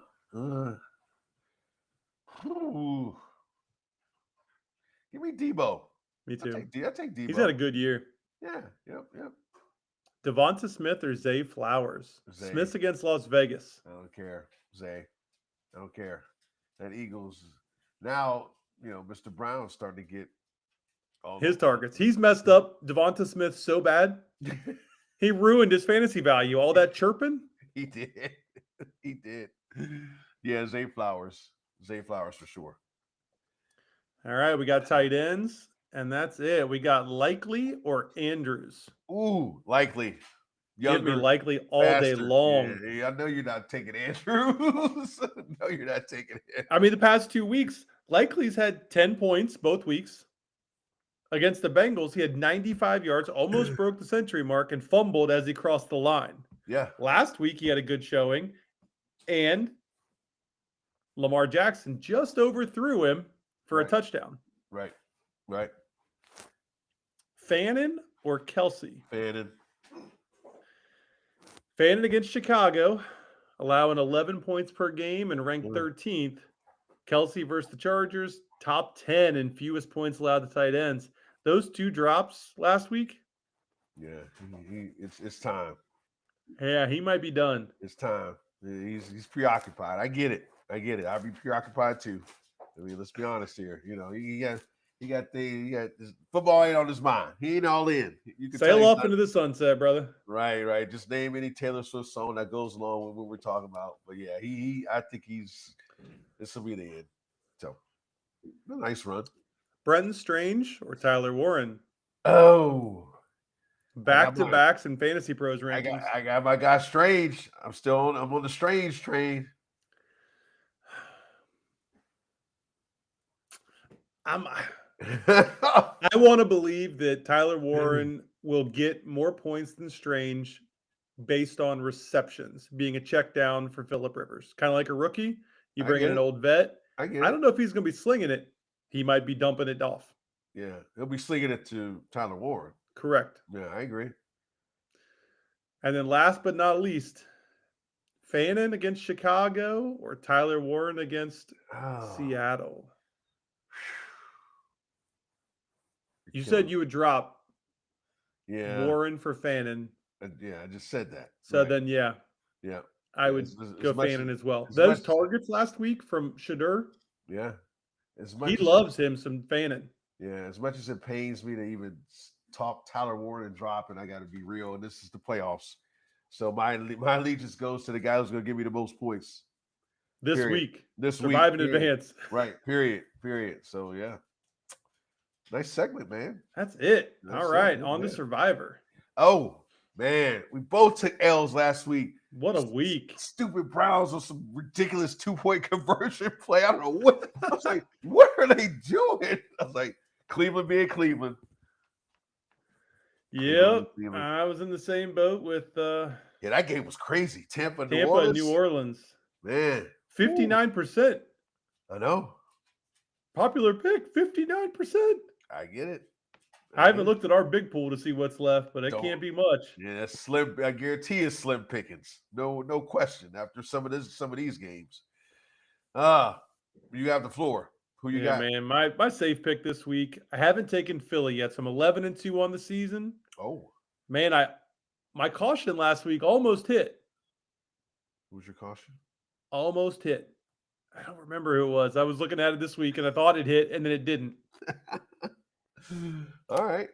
Give me Debo. Me too. I take Debo. He's had a good year. Yeah. Yep. Devonta Smith or Zay Flowers? Zay. Smith's against Las Vegas. I don't care. Zay. I don't care. That Eagles. Now, Mr. Brown's starting to get all his targets. He's messed up Devonta Smith so bad. He ruined his fantasy value. All that chirping. He did. Yeah, Zay Flowers. Zay Flowers for sure. All right, we got tight ends, and that's it. We got Likely or Andrews. Ooh, Likely. Give me Likely all day long. Yeah, I know you're not taking Andrews. No, you're not taking it. I mean, the past 2 weeks, Likely's had 10 points both weeks. Against the Bengals, he had 95 yards, almost broke the century mark, and fumbled as he crossed the line. Yeah. Last week, he had a good showing, and Lamar Jackson just overthrew him for a touchdown. Right. Fannin or Kelsey? Fannin against Chicago, allowing 11 points per game and ranked 13th. Kelsey versus the Chargers, top 10 in fewest points allowed to tight ends. Those 2 drops last week. Yeah, it's time. Yeah, he might be done. It's time. He's preoccupied. I get it. I'd be preoccupied too. I mean, let's be honest here. He got this, football ain't on his mind. He ain't all in. You can sail off into the sunset, brother. Right. Just name any Taylor Swift song that goes along with what we're talking about. But yeah, I think this will be the end. So, a nice run. Brenton Strange or Tyler Warren? Oh, back-to-backs in Fantasy Pros rankings. I got my guy Strange. I'm on the Strange train. I want to believe that Tyler Warren will get more points than Strange based on receptions, being a check down for Phillip Rivers. Kind of like a rookie. You bring in an old vet. I don't know if he's going to be slinging it. He might be dumping it off. Yeah, he'll be slinging it to Tyler Warren. Correct. Yeah, I agree. And then last but not least, Fannin against Chicago or Tyler Warren against Seattle? You said you would drop Warren for Fannin. Yeah, I just said that. So then, yeah. I would go Fannin as well. Those targets last week from Shedeur. Yeah. As much He as loves him some Fannin. Yeah, as much as it pains me to even talk Tyler Warren dropping, I got to be real. And this is the playoffs, so my allegiance goes to the guy who's going to give me the most points. This Period. week. This Survive week, in period. advance. Right. Period. So yeah, nice segment, man. That's it. That's All right, it. on to Yeah. Survivor. Oh man, we both took L's last week. What a week. Stupid Browns on some ridiculous 2-point conversion play. I don't know what. I was like, what are they doing? I was like, Cleveland being Cleveland. Yep. I was in the same boat with yeah, that game was crazy. Tampa, and New Orleans. Man. 59%. I know. Popular pick, 59%. I get it. I haven't looked at our big pool to see what's left, but it can't be much. Yeah, that's slim. I guarantee it's slim pickings. No question. After some of these games. You have the floor. Who you got? Man, my safe pick this week. I haven't taken Philly yet, so I'm 11-2 on the season. Oh. Man, my caution last week almost hit. Who's your caution? Almost hit. I don't remember who it was. I was looking at it this week and I thought it hit and then it didn't. All right.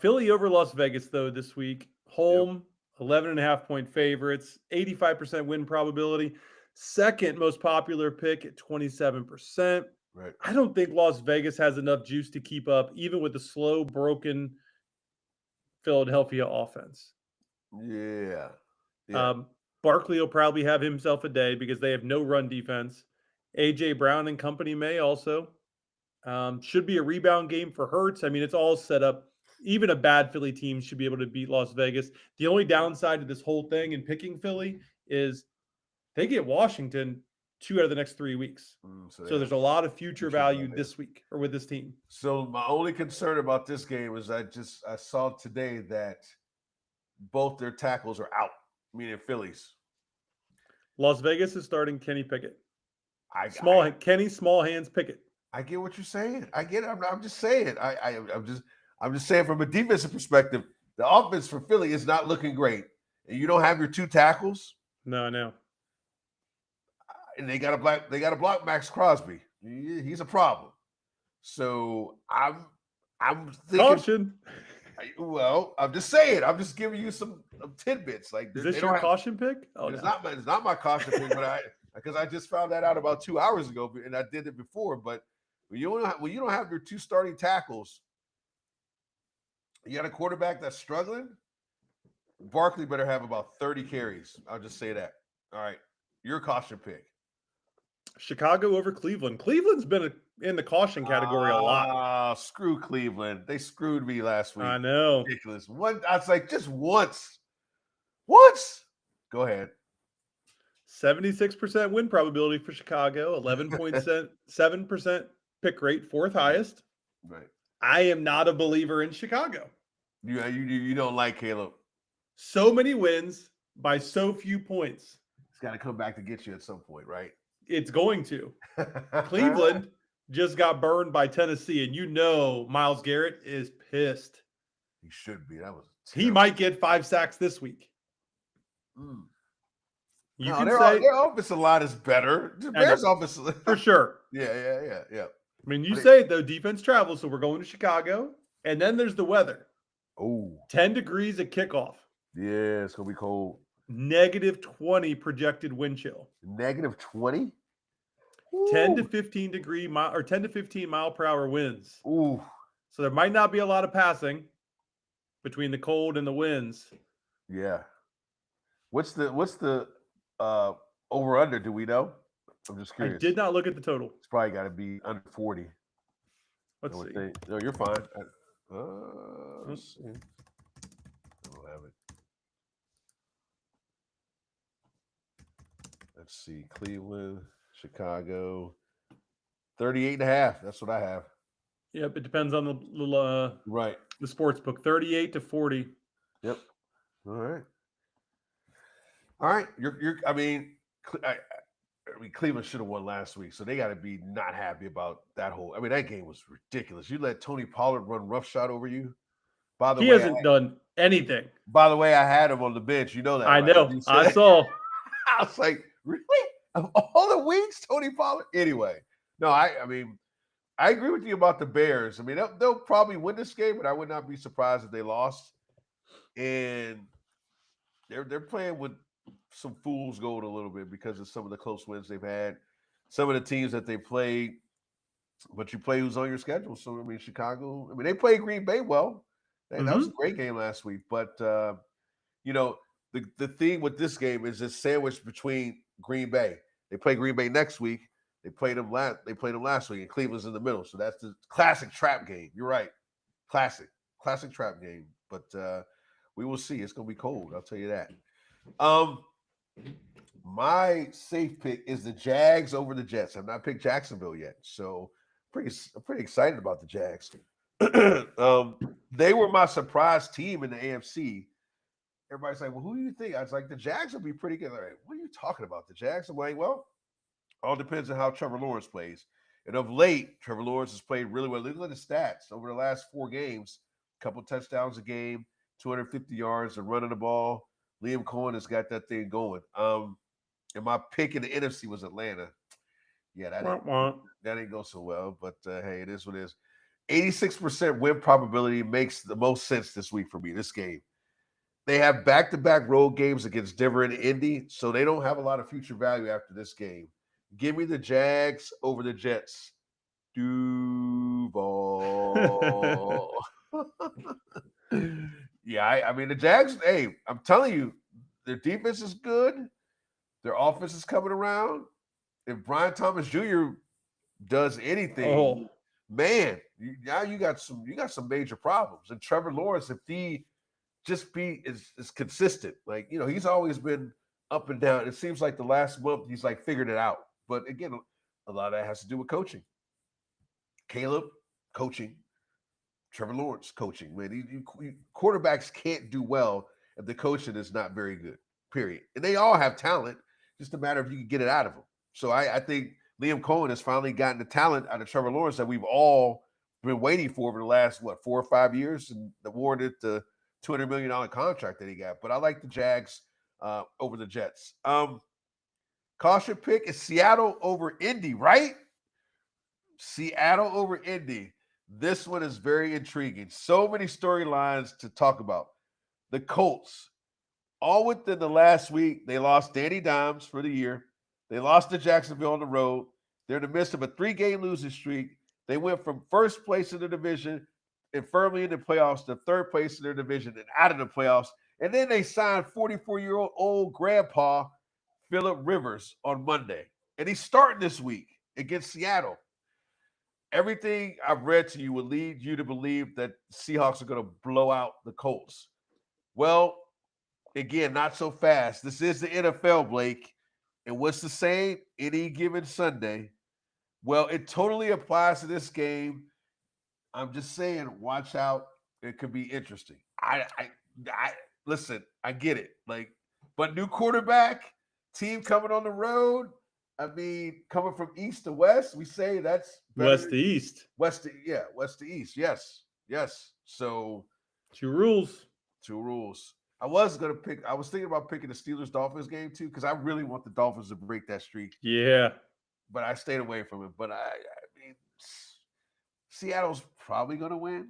Philly over Las Vegas, though, this week. Home, 11.5-point favorites, 85% win probability. Second most popular pick at 27%. Right. I don't think Las Vegas has enough juice to keep up, even with the slow, broken Philadelphia offense. Yeah. Barkley will probably have himself a day because they have no run defense. A.J. Brown and company may also. Should be a rebound game for Hurts. I mean, it's all set up. Even a bad Philly team should be able to beat Las Vegas. The only downside to this whole thing in picking Philly is they get Washington 2 out of the next 3 weeks. So there's a lot of future value this week or with this team. So my only concern about this game is I saw today that both their tackles are out, meaning Phillies. Las Vegas is starting Kenny Pickett. Kenny Small Hands Pickett. I get what you're saying. I get it. I'm just saying. I'm just saying from a defensive perspective, the offense for Philly is not looking great. And you don't have your 2 tackles. No, I know. And they got to block Max Crosby. He's a problem. So I'm thinking. Caution. Well, I'm just saying. I'm just giving you some tidbits. Like, is this your caution pick? Oh, it's not my caution pick, but because I just found that out about 2 hours ago, and I did it before. But when you don't have your 2 starting tackles, you got a quarterback that's struggling. Barkley better have about 30 carries. I'll just say that. All right, your caution pick. Chicago over Cleveland. Cleveland's been in the caution category a lot. Screw Cleveland. They screwed me last week. I know. Ridiculous. I was like, just once. Once. Go ahead. 76% win probability for Chicago. 11.7% pick rate, 4th highest. Right. I am not a believer in Chicago. You don't like Caleb. So many wins by so few points. It's got to come back to get you at some point, right? It's going to. Cleveland just got burned by Tennessee, and Myles Garrett is pissed. He should be. He might get 5 sacks this week. Their offensive line is better. The Bears' offensive for sure. Yeah. I mean, say it though. Defense travels, so we're going to Chicago, and then there's the weather. Oh, 10 degrees at kickoff. Yeah, it's gonna be cold. -20 projected wind chill. -20. 10 to 15 or 10 to 15 mile per hour winds. Ooh. So there might not be a lot of passing between the cold and the winds. Yeah. What's the over under? Do we know? I'm just curious. I did not look at the total. It's probably got to be under 40. Let's see. No, you're fine. Let's see. I don't have it. Let's see. Cleveland, Chicago, 38.5. That's what I have. Yep, it depends on the right. The sports book. 38 to 40. Yep. All right. I mean, Cleveland should have won last week, so they got to be not happy about that whole. I mean, that game was ridiculous. You let Tony Pollard run roughshot over you. By the way, he hasn't done anything. By the way, I had him on the bench. You know that. I know. I saw. I was like, really? Of all the weeks, Tony Pollard. Anyway, no, I mean, I agree with you about the Bears. I mean, they'll probably win this game, but I would not be surprised if they lost. And they're playing with some fool's gold a little bit because of some of the close wins they've had, some of the teams that they played. But you play who's on your schedule. So I mean, Chicago. I mean, they played Green Bay well. That was a great game last week. But you know, the thing with this game is it's sandwiched between Green Bay. They play Green Bay next week. They played them last week, and Cleveland's in the middle. So that's the classic trap game. You're right, classic trap game. But we will see. It's gonna be cold. I'll tell you that. Um, my safe pick is the Jags over the Jets. I've not picked Jacksonville yet, so I'm pretty excited about the Jags. They were my surprise team in the AFC. Everybody's like, "Well, who do you think?" I was like, "The Jags will be pretty good." They're like, what are you talking about? The Jags? I'm like, "Well, all depends on how Trevor Lawrence plays." And of late, Trevor Lawrence has played really well. Look at the stats over the last 4 games: a couple touchdowns a game, 250 yards, and running the ball. Liam Cohen has got that thing going. And my pick in the NFC was Atlanta. Yeah, that didn't go so well, but hey, it is what it is. 86% win probability makes the most sense this week for me, this game. They have back-to-back road games against Denver and Indy, so they don't have a lot of future value after this game. Give me the Jags over the Jets. Duval. Yeah, I mean, the Jags, hey, I'm telling you, their defense is good. Their offense is coming around. If Brian Thomas Jr. does anything, man, now you got some major problems. And Trevor Lawrence, if he just is consistent, like he's always been up and down. It seems like the last month he's like figured it out. But again, a lot of that has to do with coaching. Caleb coaching, Trevor Lawrence coaching. Man, quarterbacks can't do well if the coaching is not very good. Period. And they all have talent. Just a matter of you can get it out of them. So I think Liam Cohen has finally gotten the talent out of Trevor Lawrence that we've all been waiting for over the last 4 or 5 years, and awarded the $200 million contract that he got. But I like the Jags over the Jets. Caution pick is Seattle over Indy, right? Seattle over Indy. This one is very intriguing. So many storylines to talk about. The Colts, all within the last week, they lost Danny Dimes for the year. They lost to Jacksonville on the road. They're in the midst of a 3-game losing streak. They went from first place in the division and firmly in the playoffs to third place in their division and out of the playoffs. And then they signed 44-year-old grandpa Phillip Rivers on Monday. And he's starting this week against Seattle. Everything I've read to you would lead you to believe that Seahawks are going to blow out the Colts. Well, again, not so fast. This is the NFL, Blake. And what's the saying? Any given Sunday. Well, it totally applies to this game. I'm just saying, watch out. It could be interesting. I listen, I get it. But new quarterback, team coming on the road. I mean, coming from east to west, we say that's better. West to east. West to east. Yes. So two rules. I was thinking about picking the Steelers-Dolphins game too, because I really want the Dolphins to break that streak. Yeah. But I stayed away from it. But I mean, Seattle's probably going to win,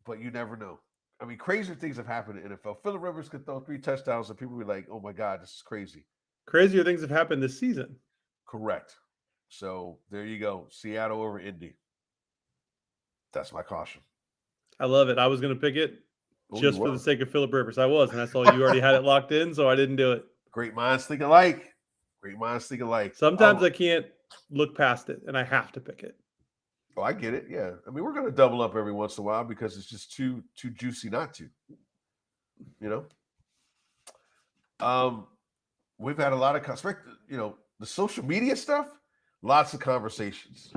but you never know. I mean, crazier things have happened in the NFL. Phillip Rivers could throw 3 touchdowns, and people will be like, "Oh my God, this is crazy." Crazier things have happened this season. Correct. So there you go. Seattle over Indy. That's my caution. I love it. I was going to pick it just for the sake of Phillip Rivers. I was, and I saw you already had it locked in, so I didn't do it. Great minds think alike. Sometimes I can't look past it, and I have to pick it. Oh, I get it. Yeah. I mean, we're going to double up every once in a while because it's just too juicy not to. We've had a lot of the social media stuff, lots of conversations.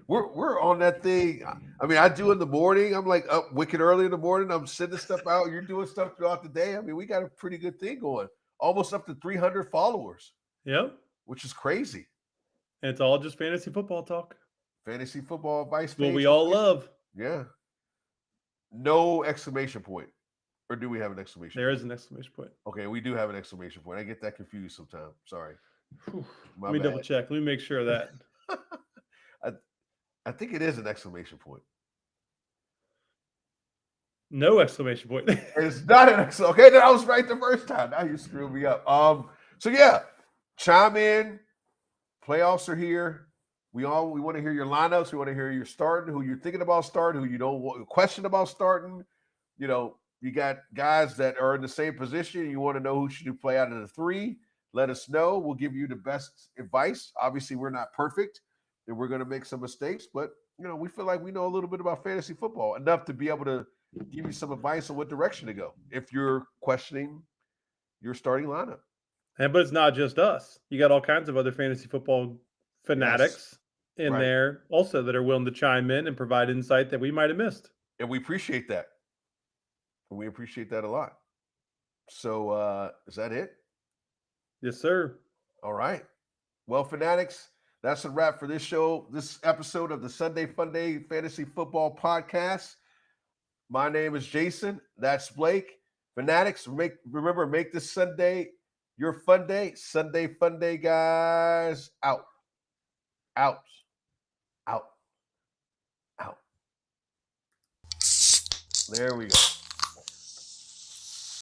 We're on that thing. I mean, I do in the morning. I'm like up wicked early in the morning. I'm sending stuff out. You're doing stuff throughout the day. I mean, we got a pretty good thing going. Almost up to 300 followers. Yep. Which is crazy. And it's all just fantasy football talk. Fantasy football advice. What we all love. Yeah. No exclamation point. Or do we have an exclamation point? There is an exclamation point. Okay, we do have an exclamation point. I get that confused sometimes. Sorry. Let me double check. Let me make sure of that. I think it is an exclamation point. No exclamation point. It's not an exclamation. Okay, then I was right the first time. Now you screwed me up. So yeah, chime in. Playoffs are here. We want to hear your lineups. We want to hear your starting, who you're thinking about starting, who you don't question about starting. You know, you got guys that are in the same position. You want to know who should you play out of the three. Let us know. We'll give you the best advice. Obviously, we're not perfect, and we're going to make some mistakes, but you know, we feel like we know a little bit about fantasy football enough to be able to give you some advice on what direction to go if you're questioning your starting lineup. But it's not just us. You got all kinds of other fantasy football fanatics in there also that are willing to chime in and provide insight that we might have missed. And we appreciate that. We appreciate that a lot. So is that it? Yes, sir. All right. Well, fanatics, that's a wrap for this show, this episode of the Sunday Funday Fantasy Football Podcast. My name is Jason. That's Blake. Fanatics, remember, make this Sunday your fun day. Sunday Fun Day, guys. Out. Out. Out. Out. There we go.